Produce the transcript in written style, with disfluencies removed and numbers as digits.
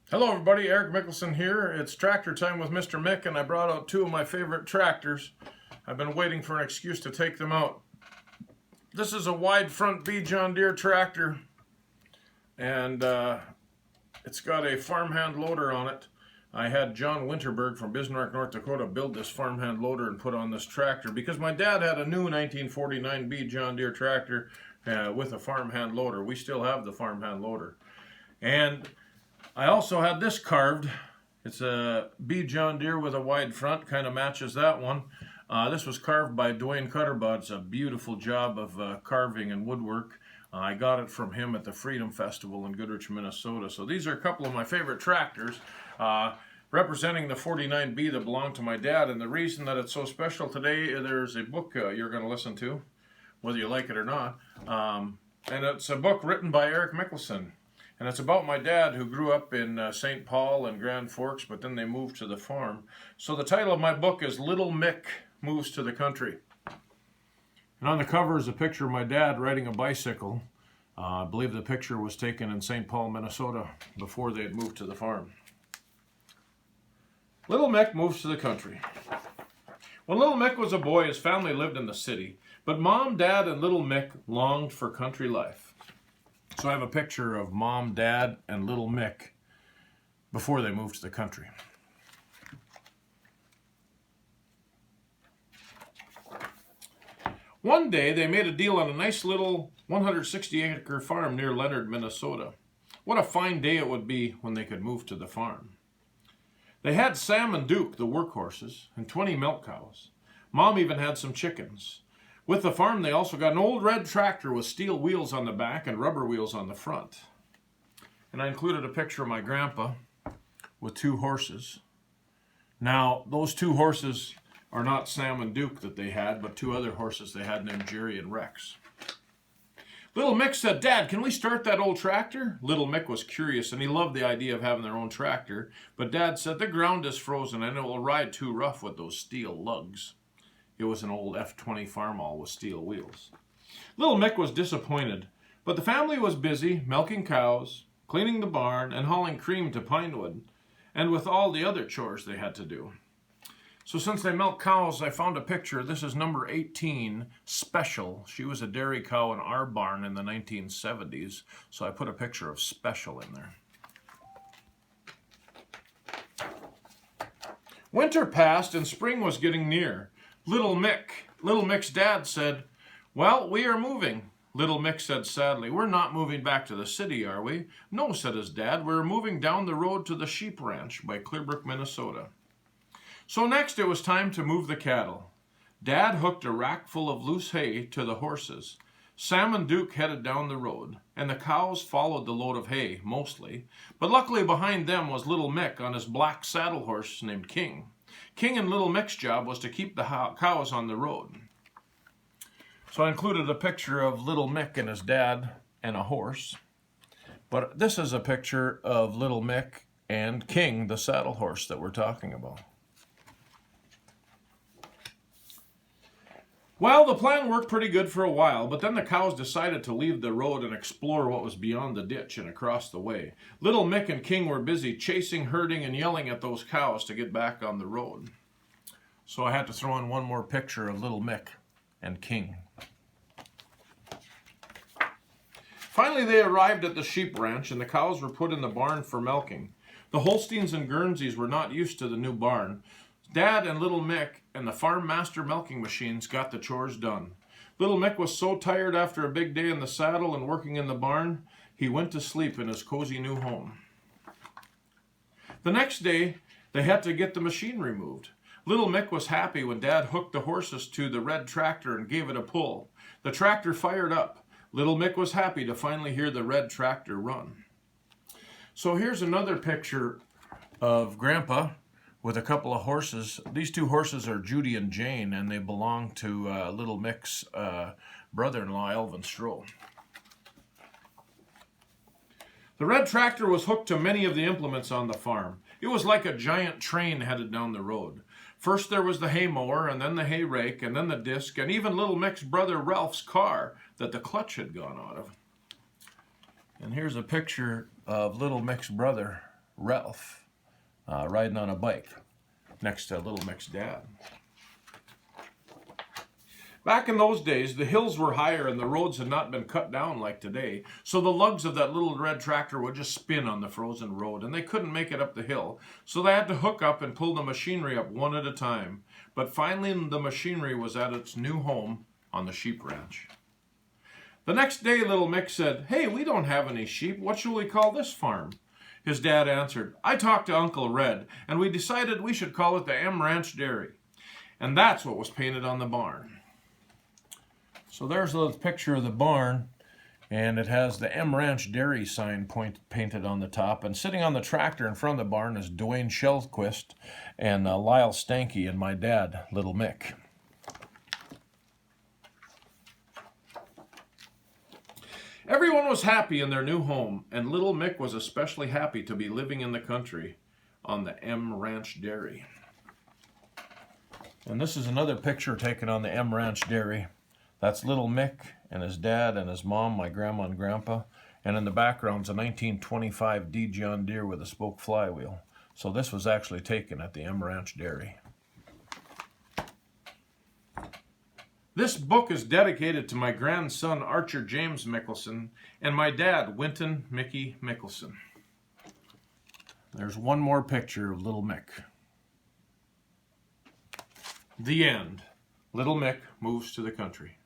Hello everybody, Eric Mickelson here. It's tractor time with Mr. Mick, and I brought out two of my favorite tractors. I've been waiting for an excuse to take them out. This is a wide front B John Deere tractor, and it's got a farmhand loader on it. I had John Winterberg from Bismarck, North Dakota build this farmhand loader and put on this tractor because my dad had a new 1949 B John Deere tractor with a farmhand loader. We still have the farmhand loader. And I also had this carved. It's a B John Deere with a wide front, kind of matches that one. This was carved by Dwayne Cutterbud. It's a beautiful job of carving and woodwork. I got it from him at the Freedom Festival in Goodrich, Minnesota. So these are a couple of my favorite tractors representing the 49B that belonged to my dad. And the reason that it's so special today, there's a book you're going to listen to, whether you like it or not. And it's a book written by Eric Mickelson. And it's about my dad, who grew up in St. Paul and Grand Forks, but then they moved to the farm. So the title of my book is Little Mick Moves to the Country. And on the cover is a picture of my dad riding a bicycle. I believe the picture was taken in St. Paul, Minnesota, before they had moved to the farm. Little Mick moves to the country. When Little Mick was a boy, his family lived in the city, but Mom, Dad, and Little Mick longed for country life. So I have a picture of Mom, Dad, and Little Mick before they moved to the country. One day they made a deal on a nice little 160-acre farm near Leonard, Minnesota. What a fine day it would be when they could move to the farm. They had Sam and Duke, the workhorses, and 20 milk cows. Mom even had some chickens. With the farm, they also got an old red tractor with steel wheels on the back and rubber wheels on the front. And I included a picture of my grandpa with two horses. Now, those two horses are not Sam and Duke that they had, but two other horses they had named Jerry and Rex. Little Mick said, "Dad, can we start that old tractor?" Little Mick was curious, and he loved the idea of having their own tractor. But Dad said, "The ground is frozen, and it will ride too rough with those steel lugs." It was an old F-20 Farmall with steel wheels. Little Mick was disappointed, but the family was busy milking cows, cleaning the barn, and hauling cream to Pinewood, and with all the other chores they had to do. So since they milk cows, I found a picture. This is number 18, Special. She was a dairy cow in our barn in the 1970s, so I put a picture of Special in there. Winter passed and spring was getting near. Little Mick's dad said, "Well, we are moving." Little Mick said sadly, "We're not moving back to the city, are we?" "No," said his dad, "we're moving down the road to the sheep ranch by Clearbrook, Minnesota." So next it was time to move the cattle. Dad hooked a rack full of loose hay to the horses. Sam and Duke headed down the road, and the cows followed the load of hay, mostly. But luckily behind them was Little Mick on his black saddle horse named King. King and Little Mick's job was to keep the cows on the road. So I included a picture of Little Mick and his dad and a horse. But this is a picture of Little Mick and King, the saddle horse that we're talking about. Well, the plan worked pretty good for a while, but then the cows decided to leave the road and explore what was beyond the ditch and across the way. Little Mick and King were busy chasing, herding, and yelling at those cows to get back on the road. So I had to throw in one more picture of Little Mick and King. Finally, they arrived at the sheep ranch, and the cows were put in the barn for milking. The Holsteins and Guernseys were not used to the new barn. Dad and Little Mick and the farm master milking machines got the chores done. Little Mick was so tired after a big day in the saddle and working in the barn, he went to sleep in his cozy new home. The next day, they had to get the machine removed. Little Mick was happy when Dad hooked the horses to the red tractor and gave it a pull. The tractor fired up. Little Mick was happy to finally hear the red tractor run. So here's another picture of Grandpa with a couple of horses. These two horses are Judy and Jane, and they belong to Little Mick's brother-in-law, Elvin Stroh. The red tractor was hooked to many of the implements on the farm. It was like a giant train headed down the road. First there was the hay mower, and then the hay rake, and then the disc, and even Little Mick's brother Ralph's car that the clutch had gone out of. And here's a picture of Little Mick's brother, Ralph riding on a bike next to Little Mick's dad. Back in those days, the hills were higher and the roads had not been cut down like today, so the lugs of that little red tractor would just spin on the frozen road, and they couldn't make it up the hill, so they had to hook up and pull the machinery up one at a time. But finally, the machinery was at its new home on the sheep ranch. The next day, Little Mick said, "Hey, we don't have any sheep. What shall we call this farm?" His dad answered, "I talked to Uncle Red, and we decided we should call it the M Ranch Dairy." And that's what was painted on the barn. So there's a little picture of the barn, and it has the M Ranch Dairy sign painted on the top. And sitting on the tractor in front of the barn is Dwayne Shellquist and Lyle Stanky and my dad, Little Mick. Everyone was happy in their new home, and Little Mick was especially happy to be living in the country on the M Ranch Dairy. And this is another picture taken on the M Ranch Dairy. That's Little Mick and his dad and his mom, my grandma and grandpa. And in the background's a 1925 D John Deere with a spoke flywheel. So this was actually taken at the M Ranch Dairy. This book is dedicated to my grandson, Archer James Mickelson, and my dad, Winton Mickey Mickelson. There's one more picture of Little Mick. The end. Little Mick moves to the country.